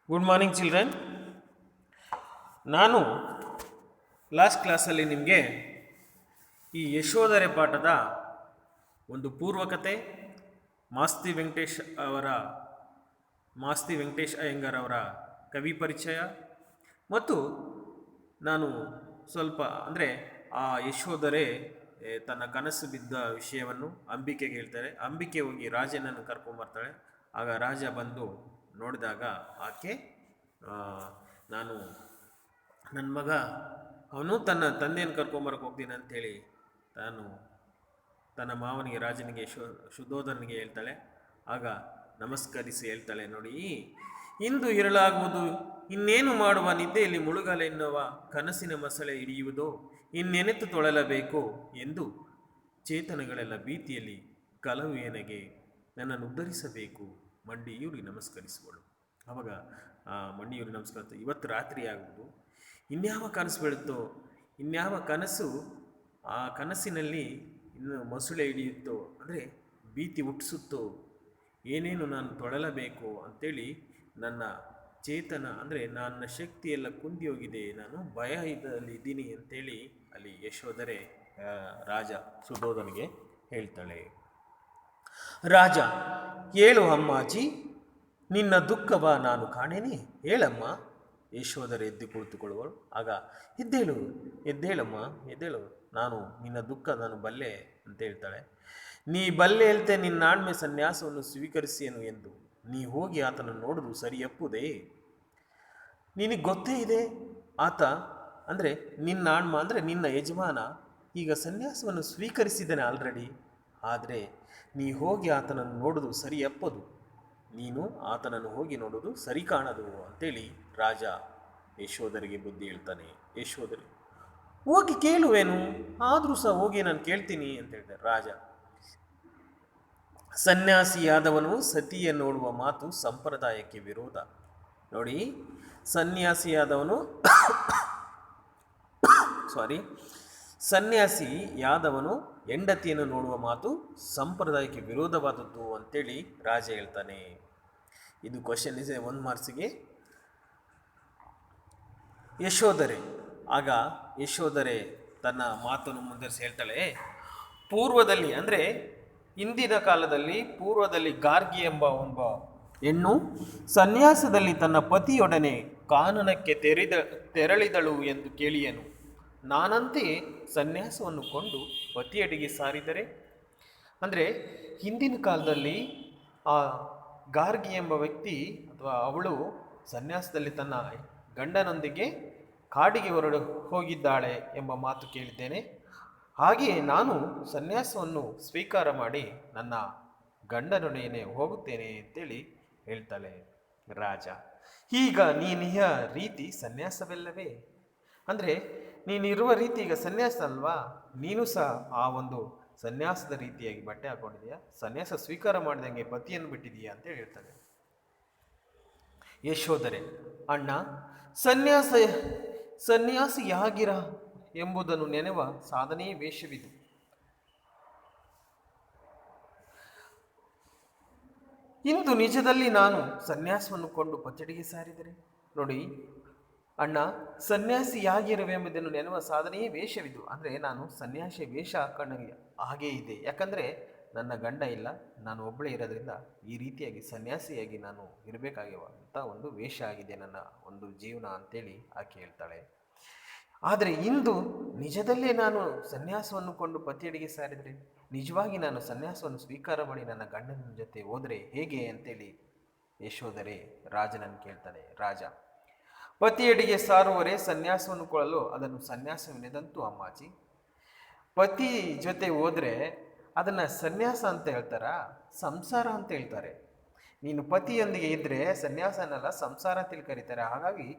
Good morning children. ನಾನು last ಕ್ಲಾಸಲ್ಲಿ ನಿಮಗೆ ಈ ಯಶೋಧರೆ ಪಾಠದ ಒಂದು ಪೂರ್ವಕತೆ, ಮಾಸ್ತಿ ವೆಂಕಟೇಶ್ ಅವರ ಮಾಸ್ತಿ ವೆಂಕಟೇಶ್ ಅಯ್ಯಂಗಾರ್ ಅವರ ಕವಿ ಪರಿಚಯ ಮತ್ತು ನಾನು ಸ್ವಲ್ಪ ಅಂದರೆ ಆ ಯಶೋಧರೆ ತನ್ನ ಕನಸು ಬಿದ್ದ ವಿಷಯವನ್ನು ಅಂಬಿಕೆಗೆ ಹೇಳ್ತಾರೆ. ಅಂಬಿಕೆ ಹೋಗಿ ರಾಜನನ್ನು ಕರ್ಕೊಂಬರ್ತಾಳೆ. ಆಗ ರಾಜ ಬಂದು ನೋಡಿದಾಗ ಆಕೆ ನಾನು ನನ್ನ ಮಗ ಅವನು ತನ್ನ ತಂದೆಯನ್ನು ಕರ್ಕೊಂಬರಕ್ಕೆ ಹೋಗ್ತೀನಿ ಅಂಥೇಳಿ ತನ್ನ ಮಾವನಿಗೆ ರಾಜನಿಗೆ ಶುದ್ಧೋಧನಿಗೆ ಹೇಳ್ತಾಳೆ. ಆಗ ನಮಸ್ಕರಿಸಿ ಹೇಳ್ತಾಳೆ, ನೋಡಿ, ಇಂದು ಇರಲಾಗುವುದು, ಇನ್ನೇನು ಮಾಡುವ, ನಿದ್ದೆಯಲ್ಲಿ ಮುಳುಗಲೆನ್ನುವ ಕನಸಿನ ಮಸಳೆ ಹಿಡಿಯುವುದೋ, ಇನ್ನೆನೆತು ತೊಳಲಬೇಕು ಎಂದು ಚೇತನಗಳೆಲ್ಲ ಭೀತಿಯಲ್ಲಿ ಕಲವು ಏನೆಗೆ ನನ್ನನ್ನು ಉದ್ಧರಿಸಬೇಕು, ಮಂಡಿಯೂರಿ ನಮಸ್ಕರಿಸುವಳು. ಆವಾಗ ಮಂಡಿಯೂರಿ ನಮಸ್ಕಾರ, ಇವತ್ತು ರಾತ್ರಿ ಆಗುವುದು, ಇನ್ಯಾವ ಕನಸು ಬೀಳುತ್ತೋ, ಇನ್ಯಾವ ಕನಸು ಆ ಕನಸಿನಲ್ಲಿ ಇನ್ನು ಮೊಸಳೆ ಹಿಡಿಯುತ್ತೋ, ಅಂದರೆ ಭೀತಿ ಹುಟ್ಟಿಸುತ್ತೋ, ಏನೇನು ನಾನು ತೊಳಲಬೇಕು ಅಂಥೇಳಿ ನನ್ನ ಚೇತನ ಅಂದರೆ ನನ್ನ ಶಕ್ತಿಯೆಲ್ಲ ಕುಂದಿ ಹೋಗಿದೆ, ನಾನು ಭಯ ಇದ್ದೀನಿ ಅಂತೇಳಿ ಅಲ್ಲಿ ಯಶೋಧರೆ ರಾಜ ಸುಧೋಧನಿಗೆ ಹೇಳ್ತಾಳೆ. ರಾಜ, ಹೇಳು ಅಮ್ಮಾಜಿ, ನಿನ್ನ ದುಃಖವ ನಾನು ಕಾಣೇನೆ, ಹೇಳಮ್ಮ. ಯಶೋಧರೆ ಎದ್ದು ಕುಳಿತುಕೊಳ್ಳುವಳು. ಆಗ ಎದ್ದೇಳಮ್ಮ, ಎದ್ದೇಳು, ನಾನು ನಿನ್ನ ದುಃಖ ನಾನು ಬಲ್ಲೆ ಅಂತ ಹೇಳ್ತಾಳೆ. ನೀ ಬಲ್ಲೆ ಹೇಳ್ತೆ, ನಿನ್ನಾಣ್ಮೆ ಸನ್ಯಾಸವನ್ನು ಸ್ವೀಕರಿಸಿಯನು ಎಂದು ನೀ ಹೋಗಿ ಆತನನ್ನು ನೋಡುದು ಸರಿಯಪ್ಪುದೇ? ನಿನಗೆ ಗೊತ್ತೇ ಇದೆ, ಆತ ಅಂದರೆ ನಿನ್ನ ಆಣ್ಮ ಅಂದರೆ ನಿನ್ನ ಯಜಮಾನ ಈಗ ಸನ್ಯಾಸವನ್ನು ಸ್ವೀಕರಿಸಿದ್ದಾನೆ ಆಲ್ರೆಡಿ. ಆದರೆ ನೀ ಹೋಗಿ ಆತನನ್ನು ನೋಡುದು ಸರಿಯಪ್ಪದು, ನೀನು ಆತನನ್ನು ಹೋಗಿ ನೋಡೋದು ಸರಿ ಕಾಣದು ಅಂತೇಳಿ ರಾಜ ಯಶೋಧರಿಗೆ ಬುದ್ಧಿ ಹೇಳ್ತಾನೆ. ಯಶೋಧರೆ, ಹೋಗಿ ಕೇಳುವೇನು, ಆದರೂ ಸಹ ಹೋಗಿ ನಾನು ಕೇಳ್ತೀನಿ ಅಂತ ಹೇಳ್ತಾರೆ ರಾಜ. ಸನ್ಯಾಸಿಯಾದವನು ಸತಿಯ ನೋಡುವ ಮಾತು ಸಂಪ್ರದಾಯಕ್ಕೆ ವಿರೋಧ. ನೋಡಿ, ಸನ್ಯಾಸಿಯಾದವನು ಸನ್ಯಾಸಿಯಾದವನು ಹೆಂಡತಿಯನ್ನು ನೋಡುವ ಮಾತು ಸಂಪ್ರದಾಯಕ್ಕೆ ವಿರೋಧವಾದದ್ದು ಅಂತೇಳಿ ರಾಜ ಹೇಳ್ತಾನೆ. ಇದು ಕ್ವಶನ್ ಇದೆ 1 ಮಾರ್ಕ್ಸಿಗೆ. ಯಶೋಧರೆ, ಆಗ ಯಶೋಧರೆ ತನ್ನ ಮಾತನ್ನು ಮುಂದುವರಿಸಿ ಹೇಳ್ತಾಳೆ, ಪೂರ್ವದಲ್ಲಿ ಅಂದರೆ ಇಂದಿನ ಕಾಲದಲ್ಲಿ ಪೂರ್ವದಲ್ಲಿ ಗಾರ್ಗಿ ಎಂಬ ಒಬ್ಬ ಹೆಣ್ಣು ಸನ್ಯಾಸದಲ್ಲಿ ತನ್ನ ಪತಿಯೊಡನೆ ಕಾನನಕ್ಕೆ ತೆರಳಿದಳು ಎಂದು ಕೇಳಿಯನು. ನಾನಂತೆ ಸನ್ಯಾಸವನ್ನು ಕೊಂಡು ಪತಿಯಡಿಗೆ ಸಾರಿದರೆ, ಅಂದರೆ ಹಿಂದಿನ ಕಾಲದಲ್ಲಿ ಆ ಗಾರ್ಗಿ ಎಂಬ ವ್ಯಕ್ತಿ ಅಥವಾ ಅವಳು ಸನ್ಯಾಸದಲ್ಲಿ ತನ್ನ ಗಂಡನೊಂದಿಗೆ ಕಾಡಿಗೆ ಹೋಗಿದ್ದಾಳೆ ಎಂಬ ಮಾತು ಕೇಳಿದ್ದೇನೆ. ಹಾಗೆಯೇ ನಾನು ಸನ್ಯಾಸವನ್ನು ಸ್ವೀಕಾರ ಮಾಡಿ ನನ್ನ ಗಂಡನೊಡನೆ ಹೋಗುತ್ತೇನೆ ಅಂತೇಳಿ ಹೇಳ್ತಾಳೆ ರಾಜ. ಈಗ ನೀನಿಯ ರೀತಿ ಸನ್ಯಾಸವೆಲ್ಲವೇ? ಅಂದರೆ ನೀನಿರುವ ರೀತಿ ಈಗ ಸನ್ಯಾಸ ಅಲ್ವಾ? ನೀನು ಸಹ ಆ ಒಂದು ಸನ್ಯಾಸದ ರೀತಿಯಾಗಿ ಬಟ್ಟೆ ಹಾಕೊಂಡಿದೀಯಾ, ಸನ್ಯಾಸ ಸ್ವೀಕಾರ ಮಾಡಿದಂಗೆ ಪತಿಯನ್ನು ಬಿಟ್ಟಿದೀಯಾ ಅಂತ ಹೇಳ್ತಾನೆ. ಯಶೋಧರೆ, ಅಣ್ಣ, ಸನ್ಯಾಸಿಯಾಗಿರ ಎಂಬುದನ್ನು ನೆನೆವ ಸಾಧನೆಯೇ ವೇಷವಿದು. ಇಂದು ನಿಜದಲ್ಲಿ ನಾನು ಸನ್ಯಾಸವನ್ನು ಕೊಂಡು ಪತಿಯಡಿಗೆ ಸಾರಿದರೆ, ನೋಡಿ ಅಣ್ಣ, ಸನ್ಯಾಸಿಯಾಗಿರುವೆಂಬುದನ್ನು ನೆನೆವ ಸಾಧನೆಯೇ ವೇಷವಿದು. ಅಂದರೆ ನಾನು ಸನ್ಯಾಸಿ ವೇಷ ಹಾಕೊಂಡ ಹಾಗೇ ಇದೆ, ಯಾಕಂದರೆ ನನ್ನ ಗಂಡ ಇಲ್ಲ, ನಾನು ಒಬ್ಬಳೇ ಇರೋದ್ರಿಂದ ಈ ರೀತಿಯಾಗಿ ಸನ್ಯಾಸಿಯಾಗಿ ನಾನು ಇರಬೇಕಾಗಿರುವಂಥ ಒಂದು ವೇಷ ಆಗಿದೆ ನನ್ನ ಒಂದು ಜೀವನ ಅಂತೇಳಿ ಆಕೆ ಹೇಳ್ತಾಳೆ. ಆದರೆ ಇಂದು ನಿಜದಲ್ಲೇ ನಾನು ಸನ್ಯಾಸವನ್ನು ಕೊಂಡು ಪತಿಯಡಿಗೆ ಸಾರಿದರೆ, ನಿಜವಾಗಿ ನಾನು ಸನ್ಯಾಸವನ್ನು ಸ್ವೀಕಾರ ಮಾಡಿ ನನ್ನ ಗಂಡನ ಜೊತೆ ಹೋದರೆ ಹೇಗೆ ಅಂತೇಳಿ ಯಶೋಧರೆ ರಾಜನನ್ನು ಕೇಳ್ತಾನೆ. ರಾಜ, ಪತಿಯಡಿಗೆ ಸಾರುವರೆ ಸನ್ಯಾಸವನ್ನು ಕೊಳ್ಳಲು ಅದನ್ನು ಸನ್ಯಾಸವೆನೆದಂತೂ ಅಮ್ಮಾಜಿ. ಪತಿ ಜೊತೆ ಹೋದರೆ ಅದನ್ನು ಸನ್ಯಾಸ ಅಂತ ಹೇಳ್ತಾರ? ಸಂಸಾರ ಅಂತ ಹೇಳ್ತಾರೆ. ನೀನು ಪತಿಯೊಂದಿಗೆ ಇದ್ದರೆ ಸನ್ಯಾಸ ಅನ್ನಲ್ಲ, ಸಂಸಾರ ಅಂತ ಕರೀತಾರೆ. ಹಾಗಾಗಿ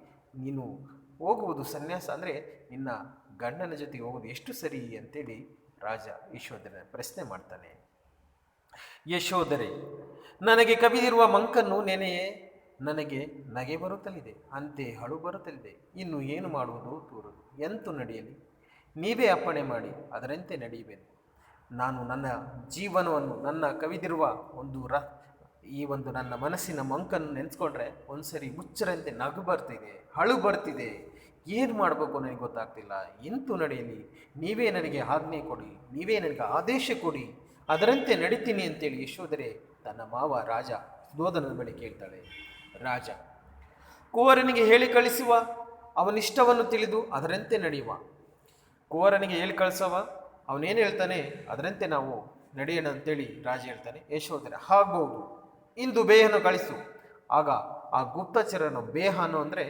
ನೀನು ಹೋಗುವುದು ಸನ್ಯಾಸ ಅಂದರೆ ನಿನ್ನ ಗಂಡನ ಜೊತೆಗೆ ಹೋಗೋದು ಎಷ್ಟು ಸರಿ ಅಂತೇಳಿ ರಾಜ ಯಶೋಧರೆ ಪ್ರಶ್ನೆ ಮಾಡ್ತಾನೆ. ಯಶೋಧರೆ, ನನಗೆ ಕವಿದಿರುವ ಮಂಕನ್ನು ನೆನೆಯೇ ನನಗೆ ನಗೆ ಬರುತ್ತಲಿದೆ, ಅಂತೆ ಅಳು ಬರುತ್ತಲಿದೆ. ಇನ್ನು ಏನು ಮಾಡುವುದು ತೋರುದು, ಎಂತು ನಡೆಯಲಿ? ನೀವೇ ಅಪ್ಪಣೆ ಮಾಡಿ ಅದರಂತೆ ನಡೆಯಬೇಕು. ನಾನು ನನ್ನ ಜೀವನವನ್ನು ನನ್ನ ಕವಿದಿರುವ ಒಂದು ಈ ಒಂದು ನನ್ನ ಮನಸ್ಸಿನ ಮಂಕನ್ನು ನೆನೆಸ್ಕೊಂಡ್ರೆ ಒಂದ್ಸರಿ ಮುಚ್ಚರಂತೆ ನಗು ಬರ್ತಿದೆ, ಅಳು ಬರ್ತಿದೆ. ಏನು ಮಾಡಬೇಕು ನನಗೆ ಗೊತ್ತಾಗ್ತಿಲ್ಲ. ಎಂತೂ ನಡೆಯಲಿ, ನೀವೇ ನನಗೆ ಆಜ್ಞೆ ಕೊಡಿ, ನೀವೇ ನನಗೆ ಆದೇಶ ಕೊಡಿ, ಅದರಂತೆ ನಡೀತೀನಿ ಅಂತೇಳಿ ಯಶೋಧರೆ ತನ್ನ ಮಾವ ರಾಜ ಸುಧೋಧನನ ಬಳಿ ಕೇಳ್ತಾಳೆ. ರಾಜ ಕುವರನಿಗೆ ಹೇಳಿ ಕಳಿಸುವ, ಅವನಿಷ್ಟವನ್ನು ತಿಳಿದು ಅದರಂತೆ ನಡೆಯುವ. ಕುವರನಿಗೆ ಹೇಳಿ ಕಳಿಸವ, ಅವನೇನು ಹೇಳ್ತಾನೆ ಅದರಂತೆ ನಾವು ನಡೆಯೋಣ ಅಂತೇಳಿ ರಾಜ ಹೇಳ್ತಾನೆ. ಯಶೋಧರೆ ಆಗ್ಬಹುದು, ಇಂದು ಬೇಹನು ಕಳಿಸು. ಆಗ ಆ ಗುಪ್ತಚರನು, ಬೇಹನು ಅಂದರೆ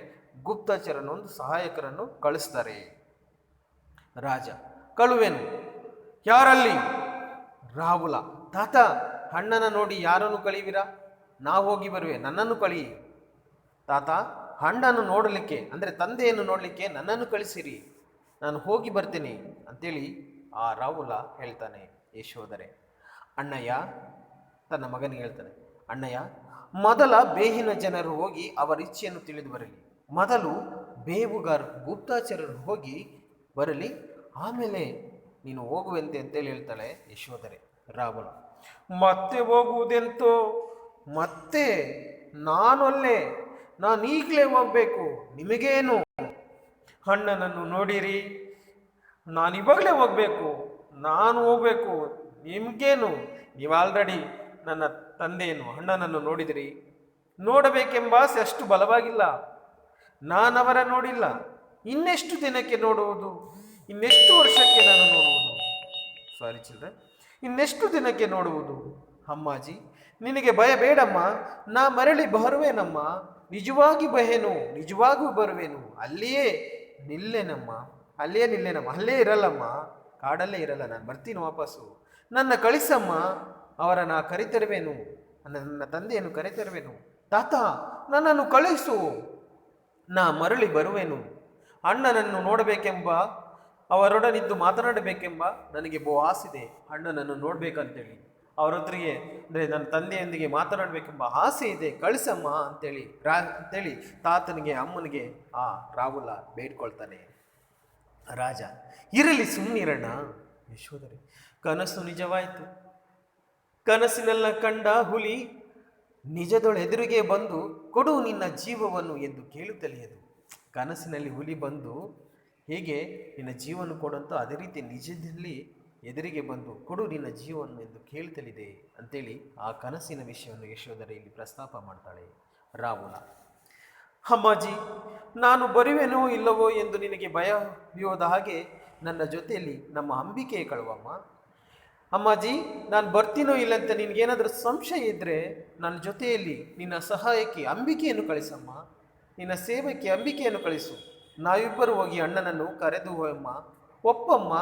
ಗುಪ್ತಚರನು, ಒಂದು ಸಹಾಯಕರನ್ನು ಕಳಿಸ್ತಾರೆ. ರಾಜ ಕಳುವೆನು, ಯಾರಲ್ಲಿ? ರಾಹುಲ. ತಾತ, ಅಣ್ಣನ ನೋಡಿ ಯಾರನ್ನು ಕಳಿವಿರಾ? ನಾ ಹೋಗಿ ಬರುವೆ, ನನ್ನನ್ನು ಕಳಿ. ತಾತ, ಅಣ್ಣನ್ನು ನೋಡಲಿಕ್ಕೆ ಅಂದರೆ ತಂದೆಯನ್ನು ನೋಡಲಿಕ್ಕೆ ನನ್ನನ್ನು ಕಳಿಸಿರಿ, ನಾನು ಹೋಗಿ ಬರ್ತೀನಿ ಅಂತೇಳಿ ಆ ರಾಹುಲ ಹೇಳ್ತಾನೆ. ಯಶೋಧರೆ ಅಣ್ಣಯ್ಯ ತನ್ನ ಮಗನಿಗೆ ಹೇಳ್ತಾನೆ, ಅಣ್ಣಯ್ಯ ಮೊದಲ ಬೇಹಿನ ಜನರು ಹೋಗಿ ಅವರ ಇಚ್ಛೆಯನ್ನು ತಿಳಿದು ಬರಲಿ. ಮೊದಲು ಬೇವುಗಾರರು ಗುಪ್ತಚರರು ಹೋಗಿ ಬರಲಿ, ಆಮೇಲೆ ನೀನು ಹೋಗುವಂತೆ ಅಂತೇಳಿ ಹೇಳ್ತಾಳೆ ಯಶೋಧರೆ. ರಾಹುಲ ಮತ್ತೆ ಹೋಗುವುದೆಂತೋ? ಮತ್ತೆ ನಾನೊಲ್ಲೆ, ನಾನು ಈಗಲೇ ಹೋಗ್ಬೇಕು, ನಿಮಗೇನು? ಅಣ್ಣನನ್ನು ನೋಡಿರಿ, ನಾನು ಇವಾಗಲೇ ಹೋಗ್ಬೇಕು, ನಾನು ಹೋಗ್ಬೇಕು, ನಿಮಗೇನು? ನೀವು ಆಲ್ರೆಡಿ ನನ್ನ ತಂದೆಯನ್ನು, ಅಣ್ಣನನ್ನು ನೋಡಿದಿರಿ. ನೋಡಬೇಕೆಂಬ ಆಸೆ ಅಷ್ಟು ಬಲವಾಗಿಲ್ಲ, ನಾನವರ ನೋಡಿಲ್ಲ. ಇನ್ನೆಷ್ಟು ದಿನಕ್ಕೆ ನೋಡುವುದು? ಇನ್ನೆಷ್ಟು ವರ್ಷಕ್ಕೆ ನಾನು ನೋಡುವುದು? ಸಾರಿ ಚಿಲ್ಡ್ರನ್, ಇನ್ನೆಷ್ಟು ದಿನಕ್ಕೆ ನೋಡುವುದು? ಅಮ್ಮಾಜಿ ನಿನಗೆ ಭಯ ಬೇಡಮ್ಮ, ನಾ ಮರಳಿ ಬರುವೇನಮ್ಮ, ನಿಜವಾಗಿ ಬಹೇನು, ನಿಜವಾಗೂ ಬರುವೇನು, ಅಲ್ಲಿಯೇ ನಿಲ್ಲೆನಮ್ಮ, ಅಲ್ಲಿಯೇ ನಿಲ್ಲೆನಮ್ಮ, ಅಲ್ಲೇ ಇರಲ್ಲಮ್ಮ, ಕಾಡಲ್ಲೇ ಇರಲ್ಲ, ನಾನು ಬರ್ತೀನಿ ವಾಪಸ್ಸು. ನನ್ನ ಕಳಿಸಮ್ಮ, ಅವರ ನಾ ಕರಿತರುವೇನು, ನನ್ನ ತಂದೆಯನ್ನು ಕರೆತರುವೆನು. ತಾತ ನನ್ನನ್ನು ಕಳಿಸು, ನಾ ಮರಳಿ ಬರುವೆನು. ಅಣ್ಣನನ್ನು ನೋಡಬೇಕೆಂಬ, ಅವರೊಡನಿದ್ದು ಮಾತನಾಡಬೇಕೆಂಬ ನನಗೆ ಆಸಿದೆ. ಅಣ್ಣನನ್ನು ನೋಡ್ಬೇಕಂತೇಳಿ, ಅವರೊತ್ತಿಗೆ ಅಂದರೆ ನನ್ನ ತಂದೆಯೊಂದಿಗೆ ಮಾತನಾಡಬೇಕೆಂಬ ಆಸೆ ಇದೆ, ಕಳಿಸಮ್ಮ ಅಂತೇಳಿ ತಾತನಿಗೆ ಅಮ್ಮನಿಗೆ ಆ ರಾಹುಲ ಬೇಡ್ಕೊಳ್ತಾನೆ. ರಾಜ ಇರಲಿ ಸುಮ್ಮನಿರಣ್ಣ. ಯಶೋಧರೆ ಕನಸು ನಿಜವಾಯಿತು, ಕನಸಿನೆಲ್ಲ ಕಂಡ ಹುಲಿ ನಿಜದೊಳೆದುರಿಗೆ ಬಂದು ಕೊಡು ನಿನ್ನ ಜೀವವನ್ನು ಎಂದು ಕೇಳುತ್ತಲಿಯದು. ಕನಸಿನಲ್ಲಿ ಹುಲಿ ಬಂದು ಹೇಗೆ ನಿನ್ನ ಜೀವವನ್ನು ಕೊಡುವಂತ ಅದೇ ರೀತಿ ನಿಜದಲ್ಲಿ ಎದುರಿಗೆ ಬಂದು ಕೊಡು ನಿನ್ನ ಜೀವವನ್ನು ಎಂದು ಕೇಳ್ತಲಿದೆ ಅಂತೇಳಿ ಆ ಕನಸಿನ ವಿಷಯವನ್ನು ಯಶೋಧರೆ ಇಲ್ಲಿ ಪ್ರಸ್ತಾಪ ಮಾಡ್ತಾಳೆ. ರಾಹುಲ ಅಮ್ಮಾಜಿ ನಾನು ಬರುವೆನೋ ಇಲ್ಲವೋ ಎಂದು ನಿನಗೆ ಭಯವಿಯೋದ ಹಾಗೆ ನನ್ನ ಜೊತೆಯಲ್ಲಿ ನಮ್ಮ ಅಂಬಿಕೆ ಕಳುವಮ್ಮ. ಅಮ್ಮಾಜಿ ನಾನು ಬರ್ತೀನೋ ಇಲ್ಲ ಅಂತ ನಿನಗೇನಾದರೂ ಸಂಶಯ ಇದ್ದರೆ ನನ್ನ ಜೊತೆಯಲ್ಲಿ ನಿನ್ನ ಸಹಾಯಕ್ಕೆ ಅಂಬಿಕೆಯನ್ನು ಕಳಿಸಮ್ಮ, ನಿನ್ನ ಸೇವಕ್ಕೆ ಅಂಬಿಕೆಯನ್ನು ಕಳಿಸು. ನಾವಿಬ್ಬರು ಹೋಗಿ ಅಣ್ಣನನ್ನು ಕರೆದು ಹೋಯಮ್ಮ, ಒಪ್ಪಮ್ಮ,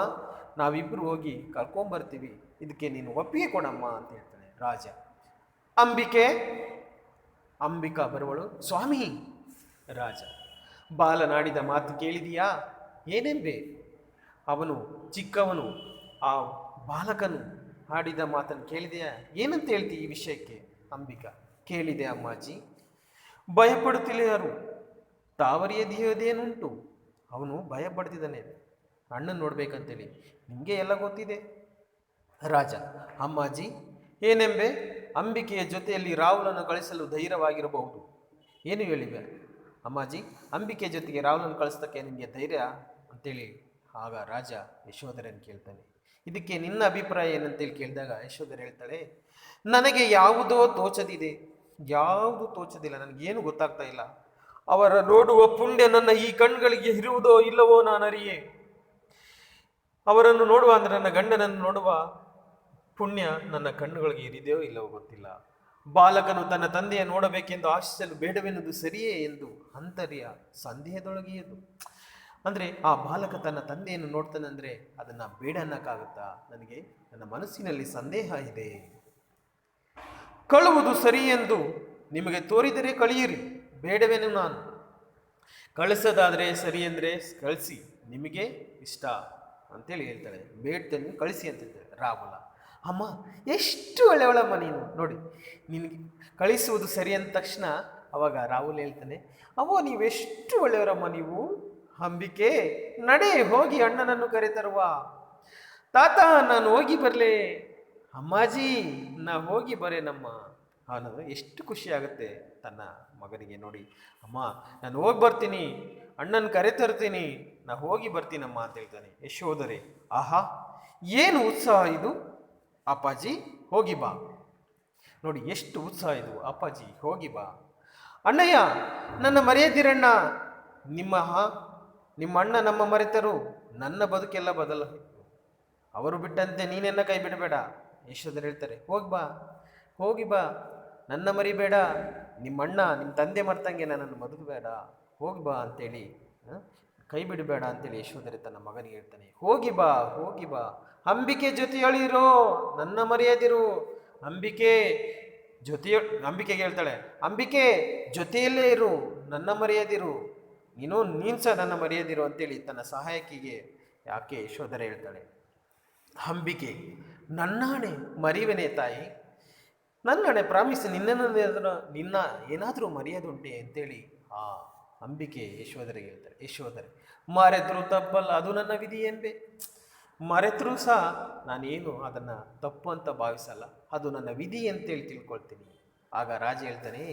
ನಾವಿಬ್ಬರು ಹೋಗಿ ಕರ್ಕೊಂಬರ್ತೀವಿ, ಇದಕ್ಕೆ ನೀನು ಒಪ್ಪಿಗೆ ಕೊಡಮ್ಮ ಅಂತ ಹೇಳ್ತಾನೆ ರಾಜ. ಅಂಬಿಕಾ ಬರುವಳು. ಸ್ವಾಮಿ. ರಾಜ ಬಾಲನಾಡಿದ ಮಾತು ಕೇಳಿದೀಯಾ? ಏನೆಂಬೆ? ಅವನು ಚಿಕ್ಕವನು, ಆ ಬಾಲಕನು ಆಡಿದ ಮಾತನ್ನು ಕೇಳಿದೆಯಾ? ಏನಂತ ಹೇಳ್ತಿ ಈ ವಿಷಯಕ್ಕೆ? ಅಂಬಿಕಾ ಕೇಳಿದೆ ಅಮ್ಮಾಜಿ. ಭಯಪಡುತ್ತಿಲ್ಲ ಯಾರು, ತಾವರಿಯದೇನುಂಟು? ಅವನು ಭಯಪಡ್ತಿದ್ದಾನೆ ಅಣ್ಣನ ನೋಡ್ಬೇಕಂತೇಳಿ, ನಿಮಗೆ ಎಲ್ಲ ಗೊತ್ತಿದೆ. ರಾಜ ಅಮ್ಮಾಜಿ ಏನೆಂಬೆ? ಅಂಬಿಕೆಯ ಜೊತೆಯಲ್ಲಿ ರಾಹುಲನ್ನು ಕಳಿಸಲು ಧೈರ್ಯವಾಗಿರಬಹುದು. ಏನು ಹೇಳಿವೆ ಅಮ್ಮಾಜಿ? ಅಂಬಿಕೆಯ ಜೊತೆಗೆ ರಾಹುಲನ್ನು ಕಳಿಸ್ತಕ್ಕೆ ನಿಮಗೆ ಧೈರ್ಯ ಅಂತೇಳಿ ಆಗ ರಾಜ ಯಶೋಧರೆಯನ್ನು ಕೇಳ್ತಾನೆ. ಇದಕ್ಕೆ ನಿನ್ನ ಅಭಿಪ್ರಾಯ ಏನಂತೇಳಿ ಕೇಳಿದಾಗ ಯಶೋಧರೆ ಹೇಳ್ತಾಳೆ, ನನಗೆ ಯಾವುದೋ ತೋಚದಿದೆ, ಯಾವುದು ತೋಚದಿಲ್ಲ, ನನಗೇನು ಗೊತ್ತಾಗ್ತಾ ಇಲ್ಲ. ಅವರ ನೋಡುವ ಪುಣ್ಯ ನನ್ನ ಈ ಕಣ್ಗಳಿಗೆ ಇರುವುದೋ ಇಲ್ಲವೋ ನಾನು ಅರಿಯೇ. ಅವರನ್ನು ನೋಡುವ ಅಂದರೆ ನನ್ನ ಗಂಡನನ್ನು ನೋಡುವ ಪುಣ್ಯ ನನ್ನ ಕಣ್ಣುಗಳಿಗೆ ಇರಿದೆಯೋ ಇಲ್ಲವೋ ಗೊತ್ತಿಲ್ಲ. ಬಾಲಕನು ತನ್ನ ತಂದೆಯ ನೋಡಬೇಕೆಂದು ಆಶಿಸಲು ಬೇಡವೆನ್ನುವುದು ಸರಿಯೇ ಎಂದು ಅಂತರ್ಯ ಸಂದೇಹದೊಳಗಿಯದು. ಅಂದರೆ ಆ ಬಾಲಕ ತನ್ನ ತಂದೆಯನ್ನು ನೋಡ್ತಾನಂದರೆ ಅದನ್ನು ಬೇಡ ಅನ್ನಕ್ಕಾಗುತ್ತಾ? ನನಗೆ ನನ್ನ ಮನಸ್ಸಿನಲ್ಲಿ ಸಂದೇಹ ಇದೆ. ಕಳುವುದು ಸರಿ ಎಂದು ನಿಮಗೆ ತೋರಿದರೆ ಕಳಿಯಿರಿ, ಬೇಡವೇನು ನಾನು. ಕಳಿಸೋದಾದರೆ ಸರಿ ಅಂದರೆ ಕಳಿಸಿ, ನಿಮಗೆ ಇಷ್ಟ ಅಂತೇಳಿ ಹೇಳ್ತಾಳೆ. ಬೇಡ್ತೇನೆ ಕಳಿಸಿ ಅಂತ ಹೇಳ್ತಾಳೆ. ರಾಹುಲ ಅಮ್ಮ ಎಷ್ಟು ಒಳ್ಳೆಯವಳಮ್ಮ ನೀನು, ನೋಡಿ ನಿನಗೆ ಕಳಿಸುವುದು ಸರಿ ಅಂದ ತಕ್ಷಣ ಅವಾಗ ರಾಹುಲ್ ಹೇಳ್ತಾನೆ, ಅವೋ ನೀವೆಷ್ಟು ಒಳ್ಳೆಯವರಮ್ಮ ನೀವು. ಅಂಬಿಕೆ ನಡೆ ಹೋಗಿ ಅಣ್ಣನನ್ನು ಕರೆತರುವ. ತಾತ ನಾನು ಹೋಗಿ ಬರಲೇ? ಅಮ್ಮಾಜಿ ನಾ ಹೋಗಿ ಬರೇನಮ್ಮ. ಅವನು ಎಷ್ಟು ಖುಷಿ ಆಗುತ್ತೆ ತನ್ನ ಮಗನಿಗೆ ನೋಡಿ. ಅಮ್ಮ ನಾನು ಹೋಗಿ ಬರ್ತೀನಿ, ಅಣ್ಣನ ಕರೆ ತರ್ತೀನಿ, ನಾ ಹೋಗಿ ಬರ್ತೀನಮ್ಮ ಅಂತ ಹೇಳ್ತಾನೆ. ಯಶೋಧರೆ ಆಹಾ ಏನು ಉತ್ಸಾಹ ಇದು, ಅಪ್ಪಾಜಿ ಹೋಗಿ ಬಾ. ನೋಡಿ ಎಷ್ಟು ಉತ್ಸಾಹ ಇದು, ಅಪ್ಪಾಜಿ ಹೋಗಿ ಬಾ. ಅಣ್ಣಯ್ಯ ನನ್ನ ಮರೆಯದಿರಣ್ಣ, ನಿಮ್ಮ ಅಣ್ಣ ನಮ್ಮ ಮರೆತರು, ನನ್ನ ಬದುಕೆಲ್ಲ ಬದಲಾಯಿತು, ಅವರು ಬಿಟ್ಟಂತೆ ನೀನೆಲ್ಲ ಕೈ ಬಿಡಬೇಡ. ಯಶೋಧರ ಹೇಳ್ತಾರೆ ಹೋಗಿ ಬಾ, ನನ್ನ ಮರಿಬೇಡ, ನಿಮ್ಮ ಅಣ್ಣ ನಿಮ್ಮ ತಂದೆ ಮರ್ತಂಗೆ ನನ್ನನ್ನು ಬದುಕಬೇಡ, ಹೋಗಿ ಬಾ ಅಂತೇಳಿ, ಕೈ ಬಿಡಬೇಡ ಅಂತೇಳಿ ಯಶೋಧರೆ ತನ್ನ ಮಗನಿಗೆ ಹೇಳ್ತಾನೆ. ಹೋಗಿ ಬಾ, ಅಂಬಿಕೆ ಜೊತೆಯಲ್ಲಿರೋ, ನನ್ನ ಮರೆಯದಿರು. ಅಂಬಿಕೆಗೆ ಹೇಳ್ತಾಳೆ, ಅಂಬಿಕೆ ಜೊತೆಯಲ್ಲೇ ಇರು, ನನ್ನ ಮರೆಯದಿರು, ನೀನು ಸಹ ನನ್ನ ಮರೆಯದಿರು ಅಂತೇಳಿ ತನ್ನ ಸಹಾಯಕಿಗೆ ಯಾಕೆ ಯಶೋಧರೆ ಹೇಳ್ತಾಳೆ. ಅಂಬಿಕೆ ನನ್ನಾಣೆ ಮರಿವೆನೆ ತಾಯಿ, ನನ್ನಾಣೆ ಪ್ರಾಮಿಸ್, ನಿನ್ನ ಏನಾದರೂ ಮರೆಯೋದುಂಟೆ ಅಂತೇಳಿ ಆ ಅಂಬಿಕೆ ಯಶೋಧರೆಗೆ ಹೇಳ್ತಾರೆ. ಯಶೋಧರೆ ಮರೆತರೂ ತಪ್ಪಲ್ಲ, ಅದು ನನ್ನ ವಿಧಿ ಏನ್ಬೇ, ಮರೆತರೂ ಸಹ ನಾನೇನು ಅದನ್ನು ತಪ್ಪು ಅಂತ ಭಾವಿಸಲ್ಲ, ಅದು ನನ್ನ ವಿಧಿ ಅಂತೇಳಿ ತಿಳ್ಕೊಳ್ತೀನಿ. ಆಗ ರಾಜ ಹೇಳ್ತಾನೆ,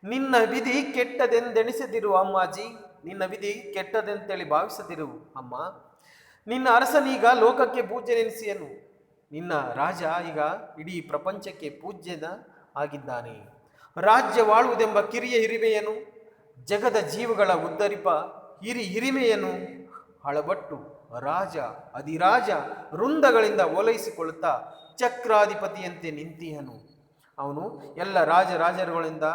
ನಿನ್ನ ವಿಧಿ ಕೆಟ್ಟದೆಂದೆಣಿಸದಿರು ಅಮ್ಮಾಜಿ, ನಿನ್ನ ವಿಧಿ ಕೆಟ್ಟದೆಂತೇಳಿ ಭಾವಿಸದಿರು ಅಮ್ಮ. ನಿನ್ನ ಅರಸನೀಗ ಲೋಕಕ್ಕೆ ಪೂಜ್ಯನೆನಿಸಿಯನು, ನಿನ್ನ ರಾಜ ಈಗ ಇಡೀ ಪ್ರಪಂಚಕ್ಕೆ ಪೂಜ್ಯನ ಆಗಿದ್ದಾನೆ. ರಾಜ್ಯವಾಳುವುದೆಂಬ ಕಿರಿಯ ಹಿರಿಮೆಯನು, ಜಗದ ಜೀವಗಳ ಉದ್ಧರಿಪ ಹಿರಿಮೆಯನು ಹಳಬಟ್ಟು ರಾಜ ಅಧಿರಾಜ ವೃಂದಗಳಿಂದ ಓಲೈಸಿಕೊಳ್ಳುತ್ತಾ ಚಕ್ರಾಧಿಪತಿಯಂತೆ ನಿಂತಿಯನು. ಅವನು ಎಲ್ಲ ರಾಜರುಗಳಿಂದ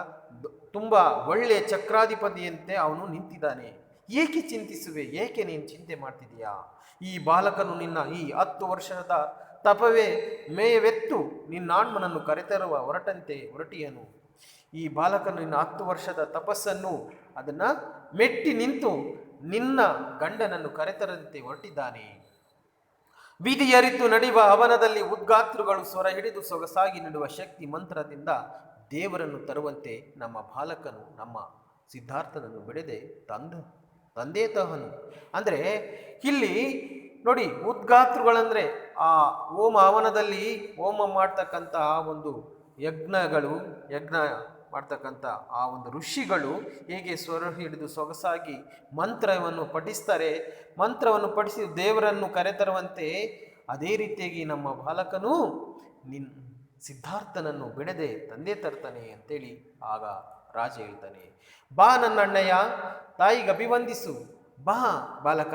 ತುಂಬ ಒಳ್ಳೆಯ ಚಕ್ರಾಧಿಪತಿಯಂತೆ ಅವನು ನಿಂತಿದ್ದಾನೆ. ಏಕೆ ಚಿಂತಿಸುವೆ, ಏಕೆ ನೀನು ಚಿಂತೆ ಮಾಡ್ತಿದೀಯಾ? ಈ ಬಾಲಕನು ನಿನ್ನ ಈ 10 ವರ್ಷದ ತಪವೇ ಮೇಯವೆತ್ತು ನಿನ್ನಾಣ್ಮನನ್ನು ಕರೆತರುವ ಹೊರಟಿಯನು. ಈ ಬಾಲಕನು ನಿನ್ನ 10 ವರ್ಷದ ತಪಸ್ಸನ್ನು ಅದನ್ನು ಮೆಟ್ಟಿ ನಿಂತು ನಿನ್ನ ಗಂಡನನ್ನು ಕರೆತರಂತೆ ಹೊರಟಿದ್ದಾನೆ. ವಿಧಿಯರಿತು ನಡೆಯುವ ಹವನದಲ್ಲಿ ಉದ್ಗಾತೃಗಳು ಸ್ವರ ಹಿಡಿದು ಸೊಗಸಾಗಿ ನೀಡುವ ಶಕ್ತಿ ಮಂತ್ರದಿಂದ ದೇವರನ್ನು ತರುವಂತೆ ನಮ್ಮ ಬಾಲಕನು ನಮ್ಮ ಸಿದ್ಧಾರ್ಥನನ್ನು ಬಿಡದೆ ತಂದೆ ತಹನು. ಅಂದರೆ ಇಲ್ಲಿ ನೋಡಿ, ಉದ್ಗಾತೃಗಳಂದರೆ ಆ ಹವನದಲ್ಲಿ ಹೋಮ ಮಾಡ್ತಕ್ಕಂಥ ಒಂದು ಯಜ್ಞ ಮಾಡ್ತಕ್ಕಂಥ ಆ ಒಂದು ಋಷಿಗಳು ಹೇಗೆ ಸ್ವರ ಹಿಡಿದು ಸೊಗಸಾಗಿ ಮಂತ್ರವನ್ನು ಪಠಿಸ್ತಾರೆ, ಮಂತ್ರವನ್ನು ಪಠಿಸಿ ದೇವರನ್ನು ಕರೆತರುವಂತೆ ಅದೇ ರೀತಿಯಾಗಿ ನಮ್ಮ ಬಾಲಕನು ಸಿದ್ಧಾರ್ಥನನ್ನು ಬಿಡದೆ ತಂದೆ ತರ್ತಾನೆ ಅಂತೇಳಿ ಆಗ ರಾಜ ಹೇಳ್ತಾನೆ. ಬಾ ನನ್ನ ಅಣ್ಣಯ್ಯ, ತಾಯಿಗೆ ಅಭಿವಂದಿಸು. ಬಾ ಬಾಲಕ,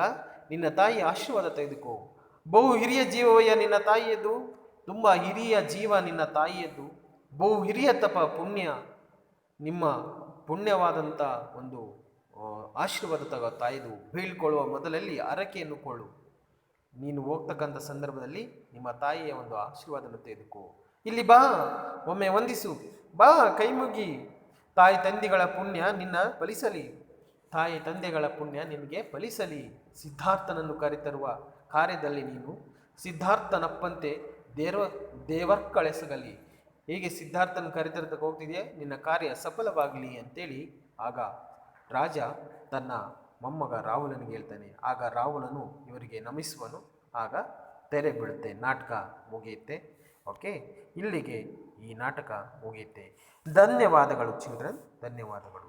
ನಿನ್ನ ತಾಯಿ ಆಶೀರ್ವಾದ ತೆಗೆದುಕೋ. ಬಹು ಹಿರಿಯ ಜೀವವಯ್ಯ ನಿನ್ನ ತಾಯಿಯದು, ತುಂಬ ಹಿರಿಯ ಜೀವ ನಿನ್ನ ತಾಯಿಯದ್ದು. ಬಹು ಹಿರಿಯ ತಪ ಪುಣ್ಯ, ನಿಮ್ಮ ಪುಣ್ಯವಾದಂಥ ಒಂದು ಆಶೀರ್ವಾದ ತಗೋ ತಾಯಿದು. ಬೀಳ್ಕೊಳ್ಳುವ ಮೊದಲಲ್ಲಿ ಹರಕೆಯನ್ನು ಕೊಳ್ಳು. ನೀನು ಹೋಗ್ತಕ್ಕಂಥ ಸಂದರ್ಭದಲ್ಲಿ ನಿಮ್ಮ ತಾಯಿಯ ಒಂದು ಆಶೀರ್ವಾದವನ್ನು ತೆಗೆದುಕೋ. ಇಲ್ಲಿ ಬಾ, ಒಮ್ಮೆ ವಂದಿಸು. ಬಾ, ಕೈ ಮುಗಿ. ತಾಯಿ ತಂದೆಗಳ ಪುಣ್ಯ ನಿನ್ನ ಫಲಿಸಲಿ, ತಾಯಿ ತಂದೆಗಳ ಪುಣ್ಯ ನಿನಗೆ ಫಲಿಸಲಿ. ಸಿದ್ಧಾರ್ಥನನ್ನು ಕರೆತರುವ ಕಾರ್ಯದಲ್ಲಿ ನೀನು ಸಿದ್ಧಾರ್ಥನಪ್ಪಂತೆ ದೇವರ್ಕಳೆಸಗಲಿ. ಹೇಗೆ ಸಿದ್ಧಾರ್ಥನ ಕರೆತರತಕ್ಕೆ ಹೋಗ್ತಿದೆಯಾ, ನಿನ್ನ ಕಾರ್ಯ ಸಫಲವಾಗಲಿ ಅಂತೇಳಿ ಆಗ ರಾಜ ತನ್ನ ಮೊಮ್ಮಗ ರಾಹುಲನಿಗೆ ಹೇಳ್ತಾನೆ. ಆಗ ರಾಹುಲನು ಇವರಿಗೆ ನಮಿಸುವನು. ಆಗ ತೆರೆ ಬಿಡುತ್ತೆ, ನಾಟಕ ಮುಗಿಯುತ್ತೆ. ಓಕೆ, ಇಲ್ಲಿಗೆ ಈ ನಾಟಕ ಮುಗಿಯುತ್ತೆ. ಧನ್ಯವಾದಗಳು ಚಿಲ್ಡ್ರನ್, ಧನ್ಯವಾದಗಳು.